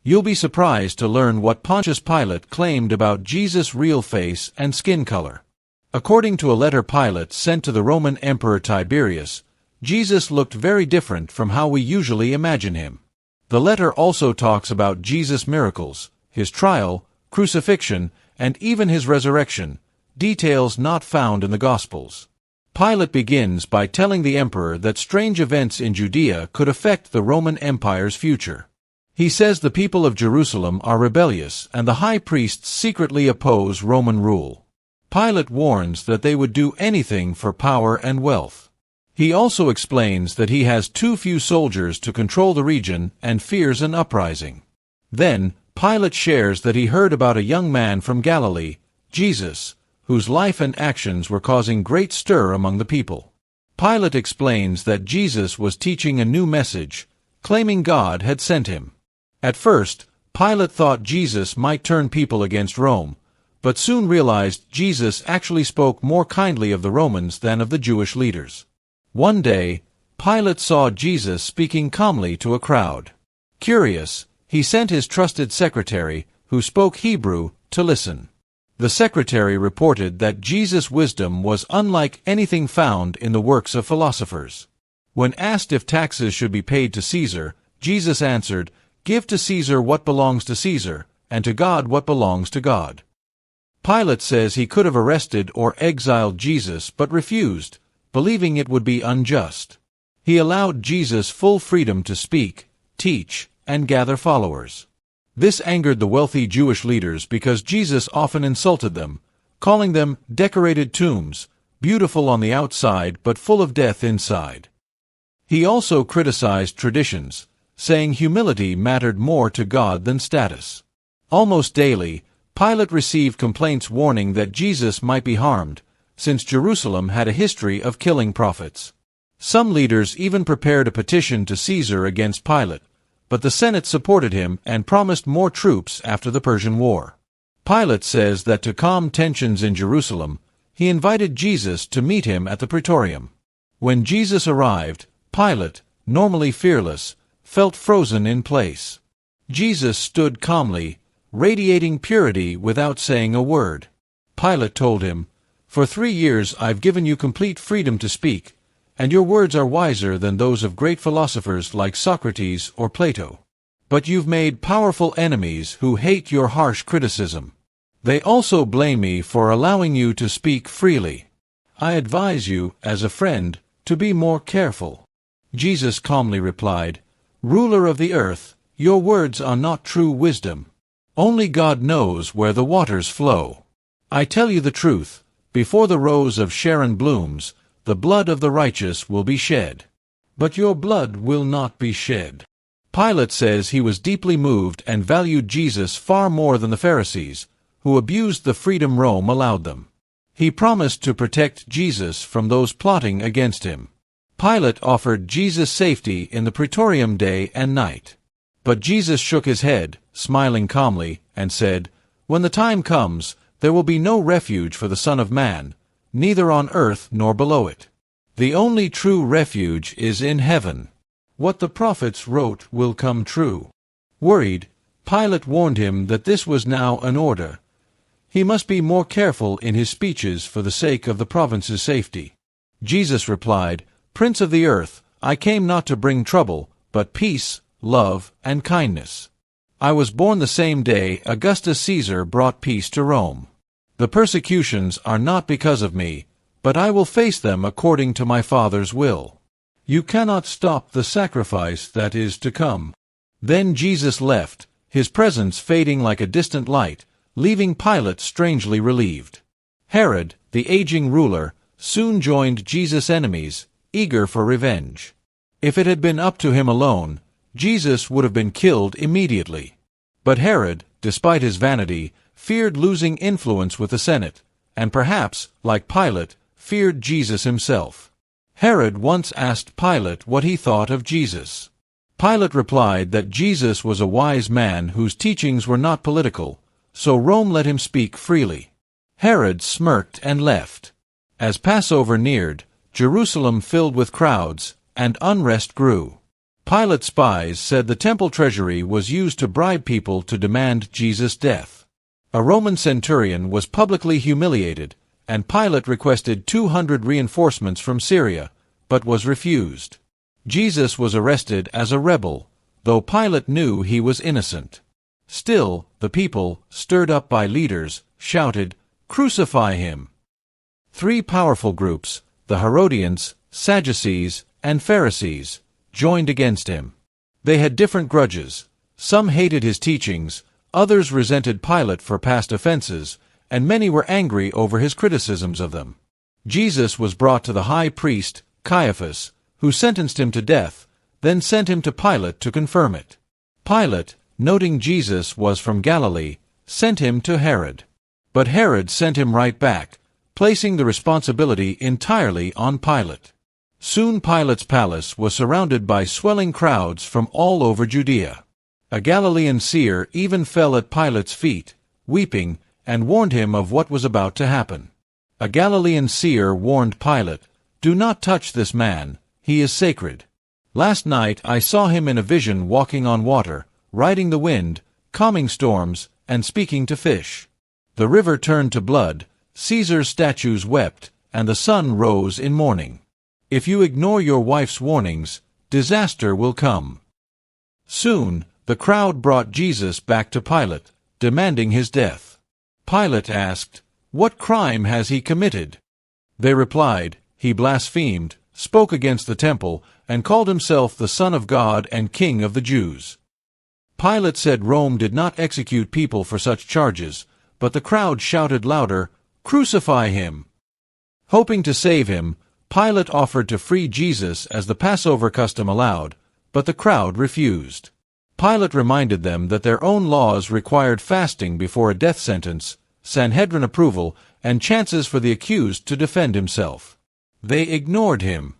You'll be surprised to learn what Pontius Pilate claimed about Jesus' real face and skin color. According to a letter Pilate sent to the Roman Emperor Tiberius, Jesus looked very different from how we usually imagine him. The letter also talks about Jesus' miracles, his trial, crucifixion, and even his resurrection, details not found in the Gospels. Pilate begins by telling the emperor that strange events in Judea could affect the Roman Empire's future. He says the people of Jerusalem are rebellious and the high priests secretly oppose Roman rule. Pilate warns that they would do anything for power and wealth. He also explains that he has too few soldiers to control the region and fears an uprising. Then, Pilate shares that he heard about a young man from Galilee, Jesus, whose life and actions were causing great stir among the people. Pilate explains that Jesus was teaching a new message, claiming God had sent him. At first, Pilate thought Jesus might turn people against Rome, but soon realized Jesus actually spoke more kindly of the Romans than of the Jewish leaders. One day, Pilate saw Jesus speaking calmly to a crowd. Curious, he sent his trusted secretary, who spoke Hebrew, to listen. The secretary reported that Jesus' wisdom was unlike anything found in the works of philosophers. When asked if taxes should be paid to Caesar, Jesus answered, "Give to Caesar what belongs to Caesar, and to God what belongs to God." Pilate says he could have arrested or exiled Jesus but refused, believing it would be unjust. He allowed Jesus full freedom to speak, teach, and gather followers. This angered the wealthy Jewish leaders because Jesus often insulted them, calling them decorated tombs, beautiful on the outside but full of death inside. He also criticized traditions, saying humility mattered more to God than status. Almost daily, Pilate received complaints warning that Jesus might be harmed, since Jerusalem had a history of killing prophets. Some leaders even prepared a petition to Caesar against Pilate, but the Senate supported him and promised more troops after the Persian War. Pilate says that to calm tensions in Jerusalem, he invited Jesus to meet him at the Praetorium. When Jesus arrived, Pilate, normally fearless, felt frozen in place. Jesus stood calmly, radiating purity without saying a word. Pilate told him, "For 3 years I've given you complete freedom to speak, and your words are wiser than those of great philosophers like Socrates or Plato. But you've made powerful enemies who hate your harsh criticism. They also blame me for allowing you to speak freely. I advise you, as a friend, to be more careful." Jesus calmly replied, "Ruler of the earth, your words are not true wisdom. Only God knows where the waters flow. I tell you the truth, before the rose of Sharon blooms, the blood of the righteous will be shed. But your blood will not be shed." Pilate says he was deeply moved and valued Jesus far more than the Pharisees, who abused the freedom Rome allowed them. He promised to protect Jesus from those plotting against him. Pilate offered Jesus safety in the Praetorium day and night. But Jesus shook his head, smiling calmly, and said, "When the time comes, there will be no refuge for the Son of Man, neither on earth nor below it. The only true refuge is in heaven. What the prophets wrote will come true." Worried, Pilate warned him that this was now an order. He must be more careful in his speeches for the sake of the province's safety. Jesus replied, "Prince of the earth, I came not to bring trouble, but peace, love, and kindness. I was born the same day Augustus Caesar brought peace to Rome. The persecutions are not because of me, but I will face them according to my Father's will. You cannot stop the sacrifice that is to come." Then Jesus left, his presence fading like a distant light, leaving Pilate strangely relieved. Herod, the aging ruler, soon joined Jesus' enemies, eager for revenge. If it had been up to him alone, Jesus would have been killed immediately. But Herod, despite his vanity, feared losing influence with the Senate, and perhaps, like Pilate, feared Jesus himself. Herod once asked Pilate what he thought of Jesus. Pilate replied that Jesus was a wise man whose teachings were not political, so Rome let him speak freely. Herod smirked and left. As Passover neared, Jerusalem filled with crowds, and unrest grew. Pilate's spies said the temple treasury was used to bribe people to demand Jesus' death. A Roman centurion was publicly humiliated, and Pilate requested 200 reinforcements from Syria, but was refused. Jesus was arrested as a rebel, though Pilate knew he was innocent. Still, the people, stirred up by leaders, shouted, "Crucify him!" Three powerful groups, the Herodians, Sadducees, and Pharisees, joined against him. They had different grudges. Some hated his teachings, others resented Pilate for past offenses, and many were angry over his criticisms of them. Jesus was brought to the high priest, Caiaphas, who sentenced him to death, then sent him to Pilate to confirm it. Pilate, noting Jesus was from Galilee, sent him to Herod. But Herod sent him right back, placing the responsibility entirely on Pilate. Soon Pilate's palace was surrounded by swelling crowds from all over Judea. A Galilean seer even fell at Pilate's feet, weeping, and warned him of what was about to happen. A Galilean seer warned Pilate, "Do not touch this man, he is sacred. Last night I saw him in a vision walking on water, riding the wind, calming storms, and speaking to fish. The river turned to blood, Caesar's statues wept, and the sun rose in mourning. If you ignore your wife's warnings, disaster will come." Soon, the crowd brought Jesus back to Pilate, demanding his death. Pilate asked, "What crime has he committed?" They replied, "He blasphemed, spoke against the temple, and called himself the Son of God and King of the Jews." Pilate said Rome did not execute people for such charges, but the crowd shouted louder, "Crucify him!" Hoping to save him, Pilate offered to free Jesus as the Passover custom allowed, but the crowd refused. Pilate reminded them that their own laws required fasting before a death sentence, Sanhedrin approval, and chances for the accused to defend himself. They ignored him.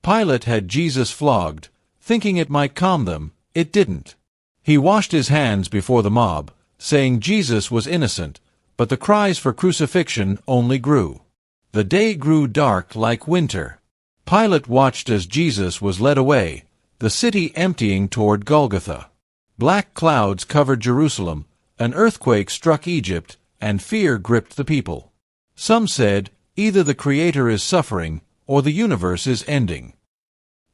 Pilate had Jesus flogged, thinking it might calm them. It didn't. He washed his hands before the mob, saying Jesus was innocent, but the cries for crucifixion only grew. The day grew dark like winter. Pilate watched as Jesus was led away, the city emptying toward Golgotha. Black clouds covered Jerusalem, an earthquake struck Egypt, and fear gripped the people. Some said, either the Creator is suffering, or the universe is ending.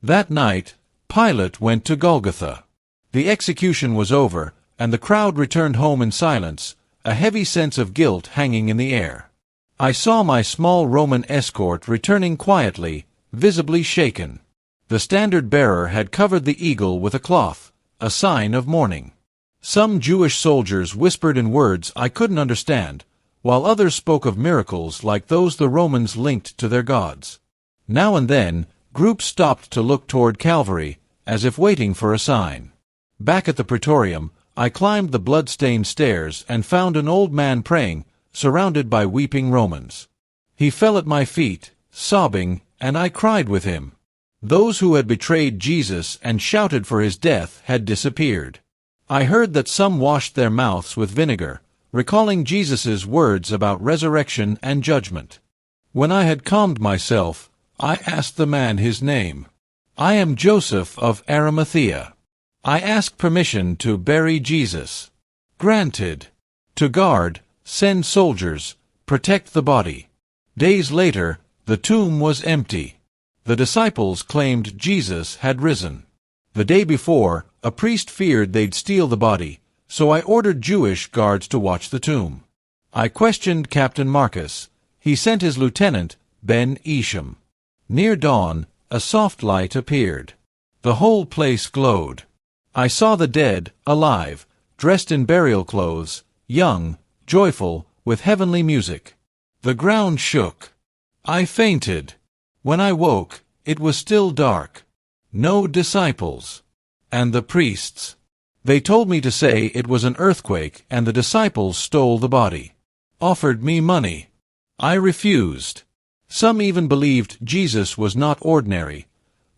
That night, Pilate went to Golgotha. The execution was over, and the crowd returned home in silence, a heavy sense of guilt hanging in the air. I saw my small Roman escort returning quietly, visibly shaken. The standard-bearer had covered the eagle with a cloth, a sign of mourning. Some Jewish soldiers whispered in words I couldn't understand, while others spoke of miracles like those the Romans linked to their gods. Now and then, groups stopped to look toward Calvary, as if waiting for a sign. Back at the Praetorium, I climbed the blood-stained stairs and found an old man praying, surrounded by weeping Romans. He fell at my feet, sobbing, and I cried with him. Those who had betrayed Jesus and shouted for his death had disappeared. I heard that some washed their mouths with vinegar, recalling Jesus' words about resurrection and judgment. When I had calmed myself, I asked the man his name. "I am Joseph of Arimathea. I ask permission to bury Jesus." "Granted." "To guard, send soldiers, protect the body." Days later, the tomb was empty. The disciples claimed Jesus had risen. The day before, a priest feared they'd steal the body, so I ordered Jewish guards to watch the tomb. I questioned Captain Marcus. He sent his lieutenant, Ben Isham. Near dawn, a soft light appeared. The whole place glowed. I saw the dead, alive, dressed in burial clothes, young, joyful, with heavenly music. The ground shook. I fainted. When I woke, it was still dark. No disciples. And the priests. They told me to say it was an earthquake and the disciples stole the body. Offered me money. I refused. Some even believed Jesus was not ordinary.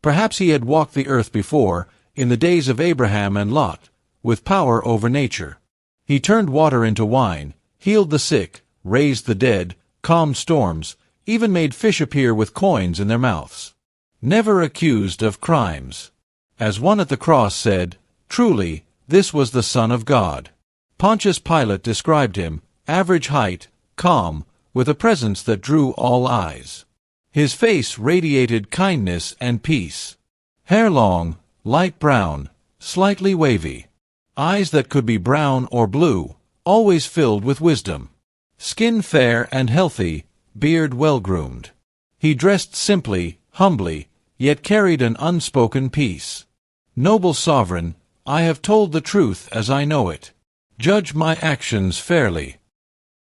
Perhaps he had walked the earth before, in the days of Abraham and Lot, with power over nature. He turned water into wine, healed the sick, raised the dead, calmed storms, even made fish appear with coins in their mouths. Never accused of crimes. As one at the cross said, "Truly, this was the Son of God." Pontius Pilate described him, average height, calm, with a presence that drew all eyes. His face radiated kindness and peace. Hair long, light brown, slightly wavy. Eyes that could be brown or blue, always filled with wisdom. Skin fair and healthy, beard well-groomed. He dressed simply, humbly, yet carried an unspoken peace. Noble sovereign, I have told the truth as I know it. Judge my actions fairly.